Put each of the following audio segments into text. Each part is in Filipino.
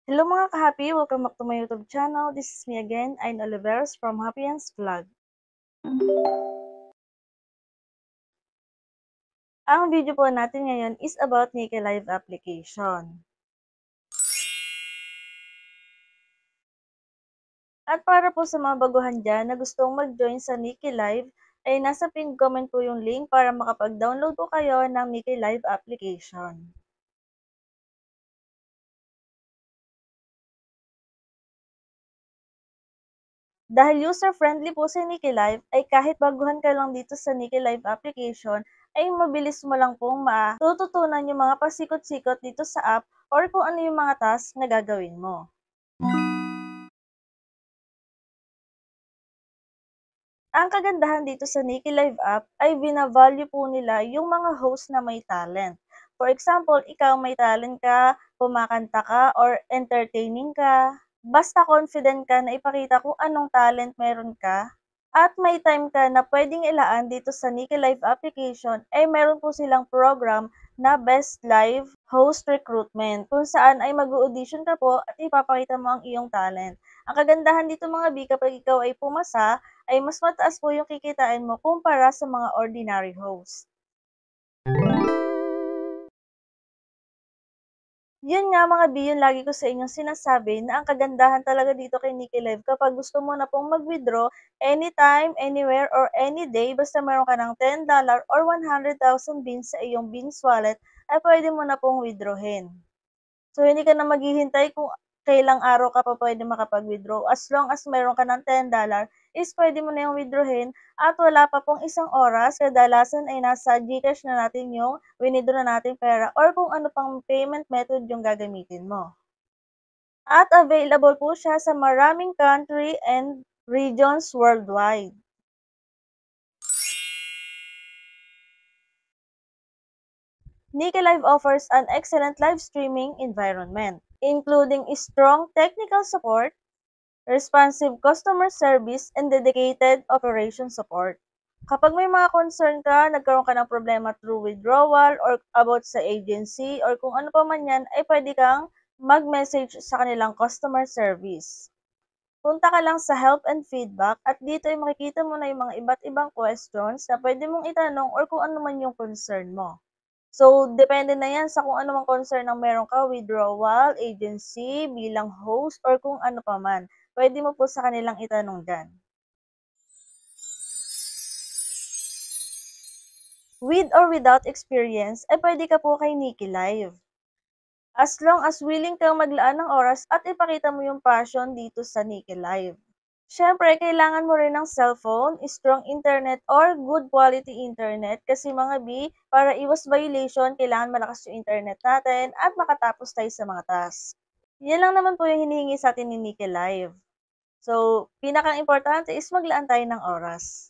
Hello mga ka-happy! Welcome back to my YouTube channel. This is me again, Ayn Oliveros from Happyens Vlog. Ang video po natin ngayon is about Nika Live application. At para po sa mga baguhan dyan na gustong mag-join sa Niki Live, ay nasa pinned comment po yung link para makapag-download po kayo ng Niki Live application. Dahil user-friendly po si Niki Live, ay kahit baguhan ka lang dito sa Niki Live application, ay mabilis mo lang pong matututunan yung mga pasikot-sikot dito sa app or kung ano yung mga task na gagawin mo. Ang kagandahan dito sa Niki Live app ay binavalue po nila yung mga host na may talent. For example, ikaw may talent ka, kumakanta ka, or entertaining ka. Basta confident ka na ipakita kung anong talent meron ka, at may time ka na pwedeng ilaan dito sa Niki Live application, ay meron po silang program na Best Live Host Recruitment, kung saan ay mag-audition ka po at ipapakita mo ang iyong talent. Ang kagandahan dito mga B, kapag ikaw ay pumasa, ay mas mataas po yung kikitain mo kumpara sa mga ordinary host. Yun nga mga B, yun lagi ko sa inyong sinasabi na ang kagandahan talaga dito kay Niki Live, kapag gusto mo na pong mag-withdraw anytime, anywhere, or any day, basta meron ka ng $10 or 100,000 beans sa iyong beans wallet, ay pwede mo na pong withdrawin. So, hindi ka na maghihintay kung kailang araw ka pa pwede makapag-withdraw. As long as meron ka ng $10, is pwede mo na yung withdrawin at wala pa pong isang oras. Kadalasan ay nasa GCash na natin yung winidraw na nating pera or kung ano pang payment method yung gagamitin mo. At available po siya sa maraming country and regions worldwide. Niki Live offers an excellent live streaming environment, including strong technical support, responsive customer service, and dedicated operation support. Kapag may mga concern ka, nagkaroon ka ng problema through withdrawal or about sa agency or kung ano pa man yan, ay pwede kang mag-message sa kanilang customer service. Punta ka lang sa help and feedback at dito ay makikita mo na yung mga iba't ibang questions na pwede mong itanong or kung ano man yung concern mo. So, depende na yan sa kung ano mang concern ang meron ka, withdrawal, agency, bilang host, or kung ano pa man. Pwede mo po sa kanilang itanong dyan. With or without experience, ay pwede ka po kay Niki Live. As long as willing kang maglaan ng oras at ipakita mo yung passion dito sa Niki Live. Siyempre, kailangan mo rin ng cellphone, strong internet, or good quality internet kasi mga B, para iwas violation, kailangan malakas yung internet natin at makatapos tayo sa mga tasks. Yan lang naman po yung hinihingi sa atin ni Niki Live. So, pinaka-importante is maglaan tayo ng oras.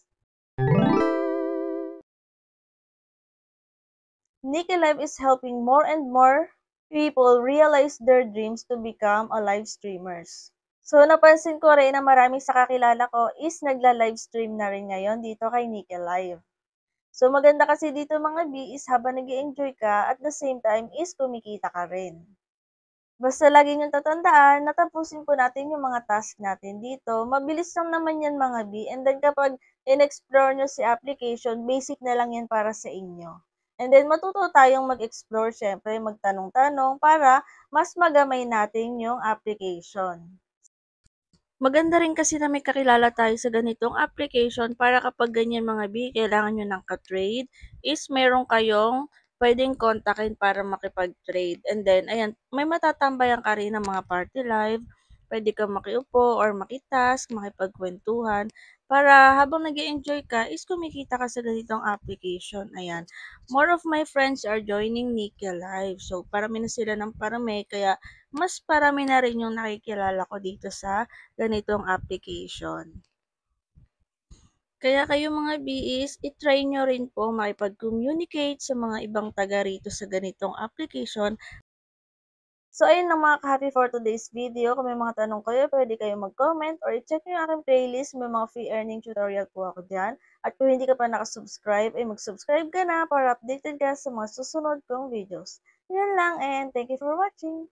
Niki Live is helping more and more people realize their dreams to become a live streamers. So, napansin ko rin na marami sa kakilala ko is nagla-livestream na rin ngayon dito kay Niki Live. So, maganda kasi dito mga B is habang nag-enjoy ka, at the same time is kumikita ka rin. Basta lagi niyong tatandaan na tapusin po natin yung mga task natin dito. Mabilis lang naman yan mga B. And then kapag in-explore nyo si application, basic na lang yan para sa inyo. And then matuto tayong mag-explore, syempre magtanong-tanong para mas magamay natin yung application. Maganda rin kasi na may kakilala tayo sa ganitong application para kapag ganyan mga B, kailangan nyo ng ka-trade, is meron kayong pwedeng kontakin para makipag-trade. And then, ayan, may matatambayan ka rin ng mga party live, pwede kang makiupo or makitask, makipagkwentuhan, para habang nag enjoy ka, is kumikita ka sa ganitong application. Ayan, more of my friends are joining Niki Live. So, parami na sila ng parami, kaya mas parami na rin yung nakikilala ko dito sa ganitong application. Kaya kayo mga BEs, itry nyo rin po makipag-communicate sa mga ibang taga rito sa ganitong application. So, ayun lang mga ka-happy for today's video. Kung may mga tanong kayo, pwede kayo mag-comment or i-check nyo yung aking playlist. May mga free earning tutorial po ako dyan. At kung hindi ka pa nakasubscribe, ay mag-subscribe ka na para updated ka sa mga susunod kong videos. Yun lang and thank you for watching!